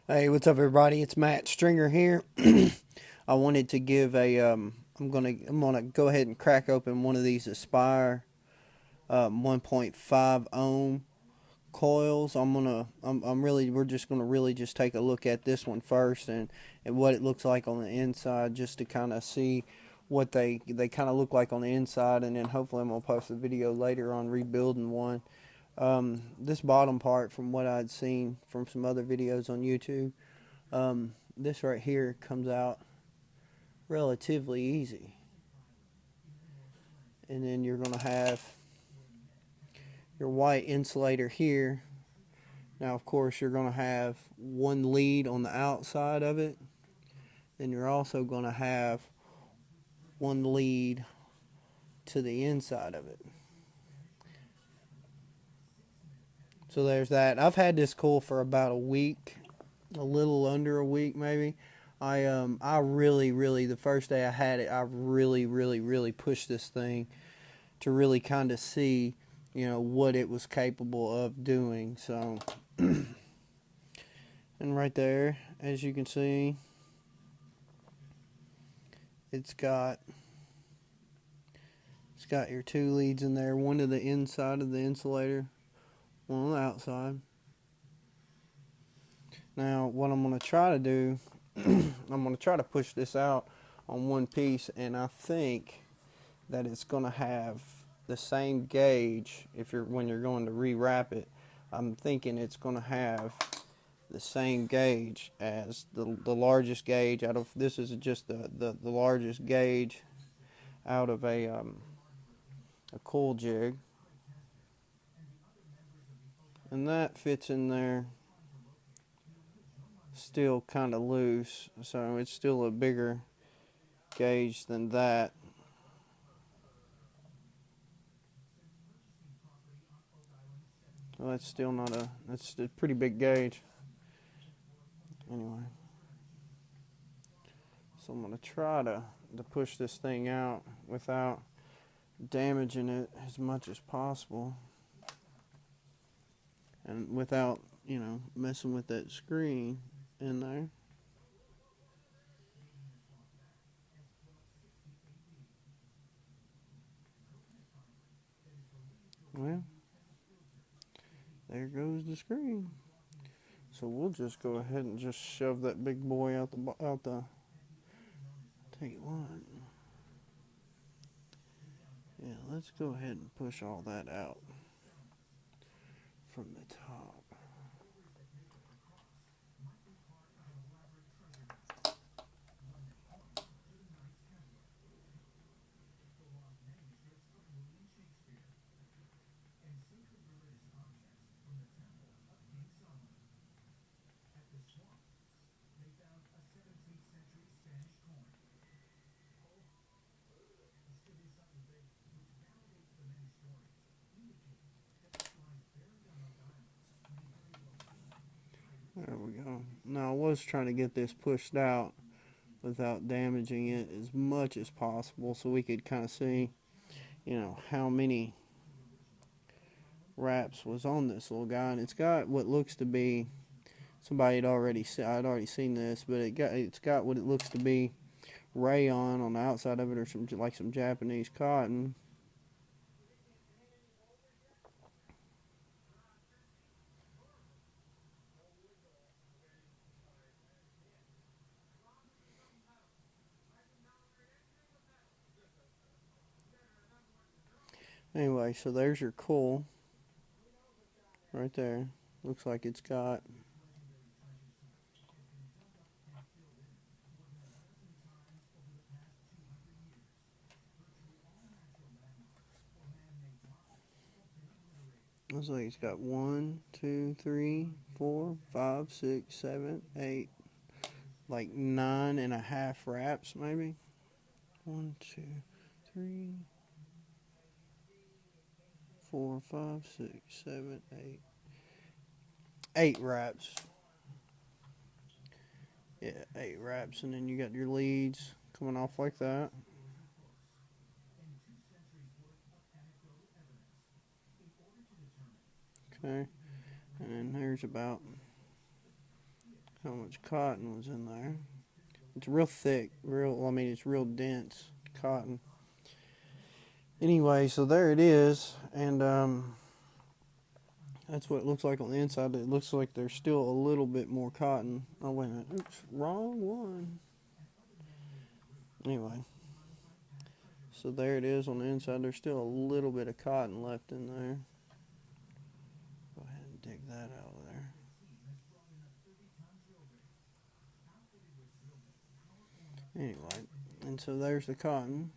Hey, what's up, everybody? It's Matt Stringer here. I wanted to give a I'm gonna go ahead and crack open one of these Aspire 1.5 ohm coils. I'm really we're just gonna really just take a look at this one first and what it looks like on the inside, just to kind of see what they kind of look like on the inside, and then hopefully I'm gonna post a video later on rebuilding one. This bottom part, from what I'd seen from some other videos on YouTube, this right here comes out relatively easy. And then you're going to have your white insulator here. Now, of course, you're going to have one lead on the outside of it. Then you're also going to have one lead to the inside of it. So there's that. I've had this coil for about a week, a little under a week maybe. I really the first day I had it, I really pushed this thing to really kind of see, what it was capable of doing. So, and right there, as you can see, it's got your two leads in there, one to the inside of the insulator, one on the outside. Now, what I'm going to try to do, I'm going to try to push this out on one piece, and I think that it's going to have the same gauge when you're going to rewrap it. I'm thinking it's going to have the same gauge as the largest gauge out of this. Is just the largest gauge out of a coil jig, and that fits in there still kind of loose, so it's still a bigger gauge than that. Well, that's still not that's a pretty big gauge. Anyway, so I'm going to try to push this thing out without damaging it as much as possible, and without, messing with that screen in there. Well, there goes the screen. So we'll just go ahead and just shove that big boy out the. Tell you what. Yeah, let's go ahead and push all that out from the top. There we go. Now, I was trying to get this pushed out without damaging it as much as possible, so we could kind of see, how many wraps was on this little guy. And it's got what looks to be, I'd already seen this, but it's got what it looks to be rayon on the outside of it, or some Japanese cotton. Anyway, so there's your coil right there. Looks like it's got looks like it's got 1, 2, 3, 4, 5, 6, 7, 8, like 9.5 wraps maybe. 1, 2, 3, 4, 5, 6, 7, 8. 8 wraps. Yeah, 8 wraps, and then you got your leads coming off like that. Okay, and then there's about how much cotton was in there. It's real thick, it's real dense cotton. Anyway, so there it is, and that's what it looks like on the inside. It looks like there's still a little bit more cotton. Oh, wait a minute. Oops, wrong one. Anyway, so there it is on the inside. There's still a little bit of cotton left in there. Go ahead and dig that out of there. Anyway, and so there's the cotton.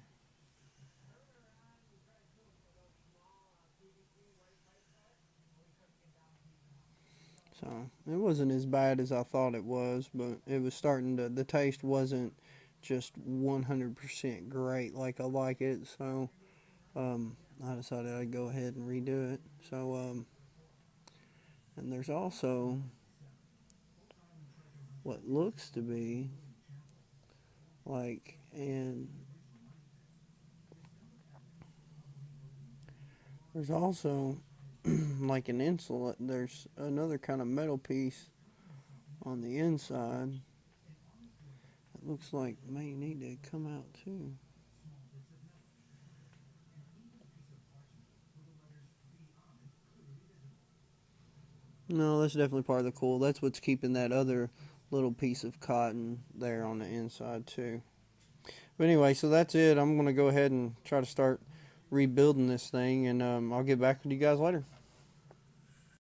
So it wasn't as bad as I thought it was, but it was starting to, the taste wasn't just 100% great like I like it. So I decided I'd go ahead and redo it. So, and there's also what looks to be like, and there's also like an insulate. There's another kind of metal piece on the inside. It looks like may need to come out too. No, that's definitely part of the coil. That's what's keeping that other little piece of cotton there on the inside too. But anyway, so that's it. I'm going to go ahead and try to start rebuilding this thing, and I'll get back with you guys later.